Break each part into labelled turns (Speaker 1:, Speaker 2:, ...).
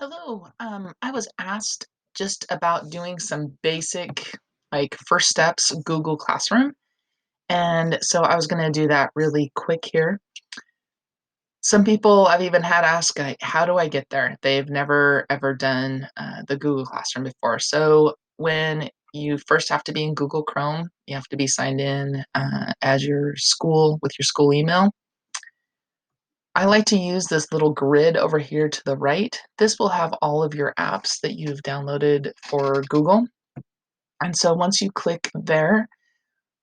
Speaker 1: Hello. I was asked just about doing some basic, like first steps Google Classroom. And so I was going to do that really quick here. Some people I've even had ask, like, how do I get there? They've never ever done the Google Classroom before. So when you first have to be in Google Chrome, you have to be signed in as your school with your school email. I like to use this little grid over here to the right. This will have all of your apps that you've downloaded for Google. And so once you click there,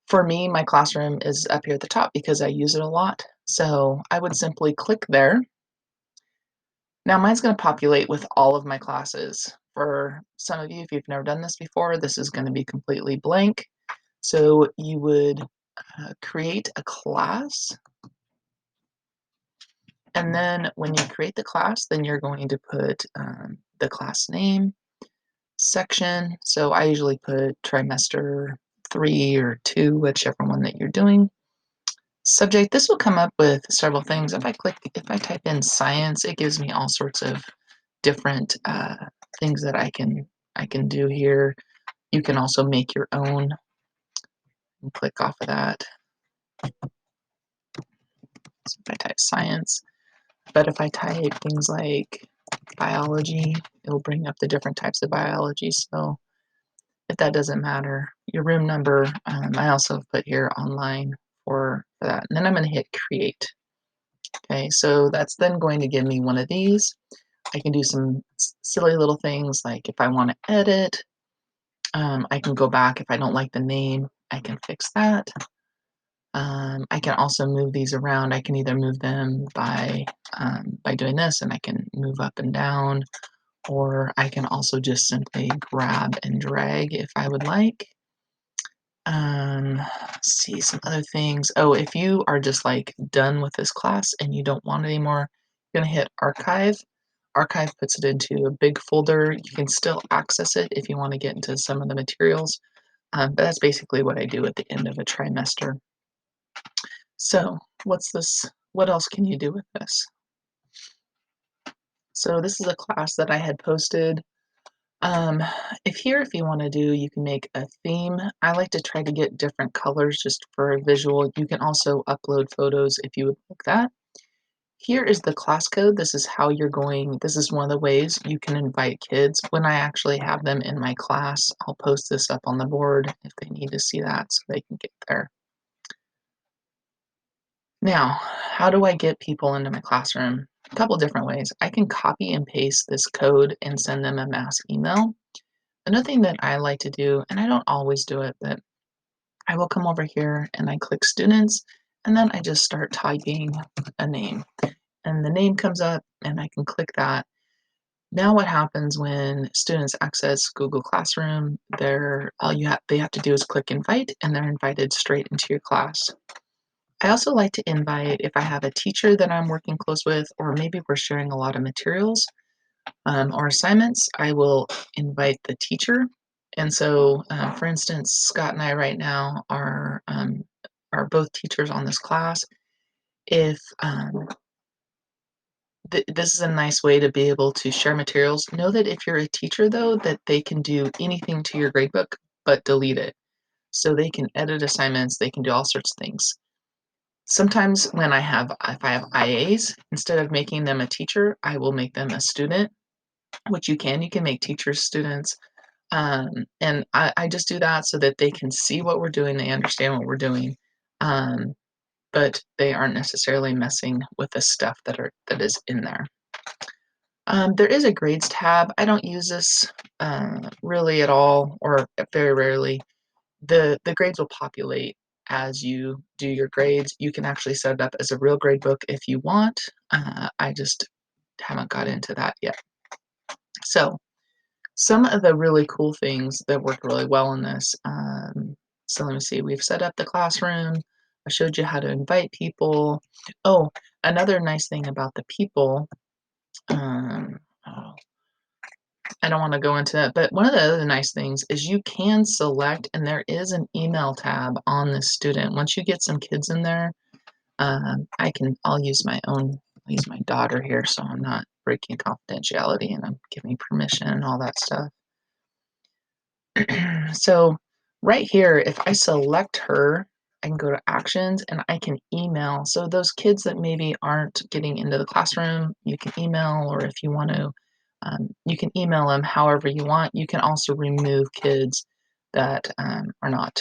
Speaker 1: for me, my classroom is up here at the top because I use it a lot. So I would simply click there. Now mine's going to populate with all of my classes. For some of you, if you've never done this before, this is going to be completely blank. So you would create a class. And then when you create the class, then you're going to put the class name, section. So I usually put trimester 3 or 2, whichever one that you're doing. Subject, this will come up with several things. If I type in science, it gives me all sorts of different things that I can do here. You can also make your own and click off of that. So if I type science, but if I type things like biology, it'll bring up the different types of biology. So if that doesn't matter, your room number, I also put here online for that. And then I'm going to hit create. Okay, so that's then going to give me one of these. I can do some silly little things like if I want to edit, I can go back. If I don't like the name, I can fix that. I can also move these around. I can either move them by doing this, and I can move up and down, or I can also just simply grab and drag if I would like. Let's see some other things. Oh, if you are just like done with this class and you don't want it anymore, you're gonna hit archive. Archive puts it into a big folder. You can still access it if you want to get into some of the materials. But that's basically what I do at the end of a trimester. So what's this? What else can you do with this? So this is a class that I had posted. Um, if you want to do, you can make a theme. I like to try to get different colors just for a visual. You can also upload photos if you would like that. Here is the class code. This is how you're going. This is one of the ways you can invite kids. When I actually have them in my class, I'll post this up on the board if they need to see that so they can get there. Now, how do I get people into my classroom? A couple different ways. I can copy and paste this code and send them a mass email. Another thing that I like to do, and I don't always do it, but I will come over here and I click students, and then I just start typing a name. And the name comes up and I can click that. Now what happens when students access Google Classroom, they have to do is click invite and they're invited straight into your class. I also like to invite if I have a teacher that I'm working close with, or maybe we're sharing a lot of materials or assignments, I will invite the teacher. And so, for instance, Scott and I right now are both teachers on this class. If this is a nice way to be able to share materials, know that if you're a teacher, though, that they can do anything to your gradebook but delete it. So they can edit assignments, they can do all sorts of things. Sometimes if I have IAs, instead of making them a teacher, I will make them a student, which you can make teachers students. And I just do that so that they can see what we're doing, they understand what we're doing, um, but they aren't necessarily messing with the stuff that is in there. There is a grades tab. I don't use this really at all, or very rarely. The grades will populate as you do your grades. You can actually set it up as a real grade book if you want. I just haven't got into that yet. So some of the really cool things that work really well in this. So let me see. We've set up the classroom. I showed you how to invite people. Oh, another nice thing about the people. Oh, I don't want to go into that, but one of the other nice things is you can select, and there is an email tab on this student. Once you get some kids in there, I'll use my own use my daughter here so I'm not breaking confidentiality and I'm giving permission and all that stuff. So right here, if I select her, I can go to actions and I can email. So those kids that maybe aren't getting into the classroom, you can email, or if you want to, you can email them however you want. You can also remove kids that are not,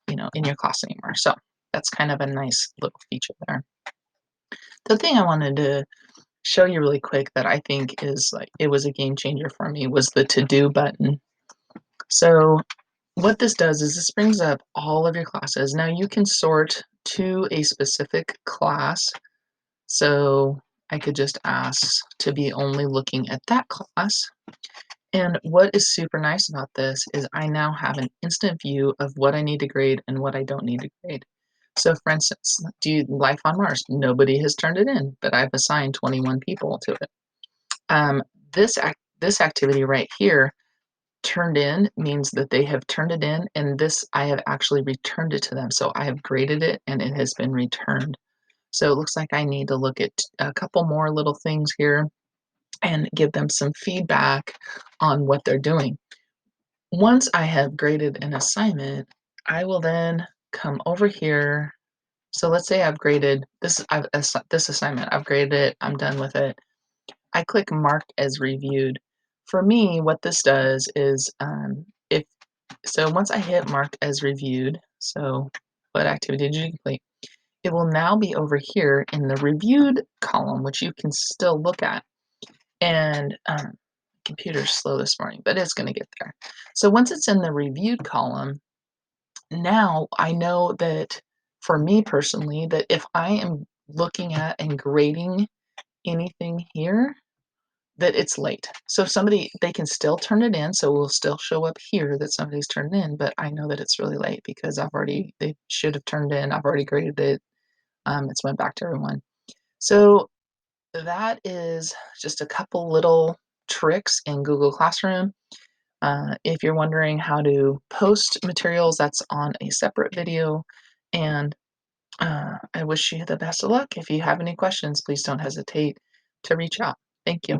Speaker 1: in your class anymore. So that's kind of a nice little feature there. The thing I wanted to show you really quick that I think is like it was a game changer for me was the to do button. So what this does is this brings up all of your classes. Now you can sort to a specific class. So I could just ask to be only looking at that class. And what is super nice about this is I now have an instant view of what I need to grade and what I don't need to grade. So for instance, do Life on Mars? Nobody has turned it in, but I've assigned 21 people to it. Um, this activity right here, turned in, means that they have turned it in, and this I have actually returned it to them. So I have graded it and it has been returned. So it looks like I need to look at a couple more little things here and give them some feedback on what they're doing. Once I have graded an assignment, I will then come over here. So let's say I've graded this assignment. I've graded it. I'm done with it. I click mark as reviewed. For me, what this does is if so, once I hit mark as reviewed, so what activity did you complete? It will now be over here in the reviewed column, which you can still look at. And computer's slow this morning, but it's going to get there. So once it's in the reviewed column, now I know that for me personally, that if I am looking at and grading anything here, that it's late. So if somebody, they can still turn it in, so it will still show up here that somebody's turned in, but I know that it's really late because they should have turned in, I've already graded it, it's went back to everyone. So that is just a couple little tricks in Google Classroom. If you're wondering how to post materials, that's on a separate video, and I wish you the best of luck. If you have any questions, please don't hesitate to reach out. Thank you.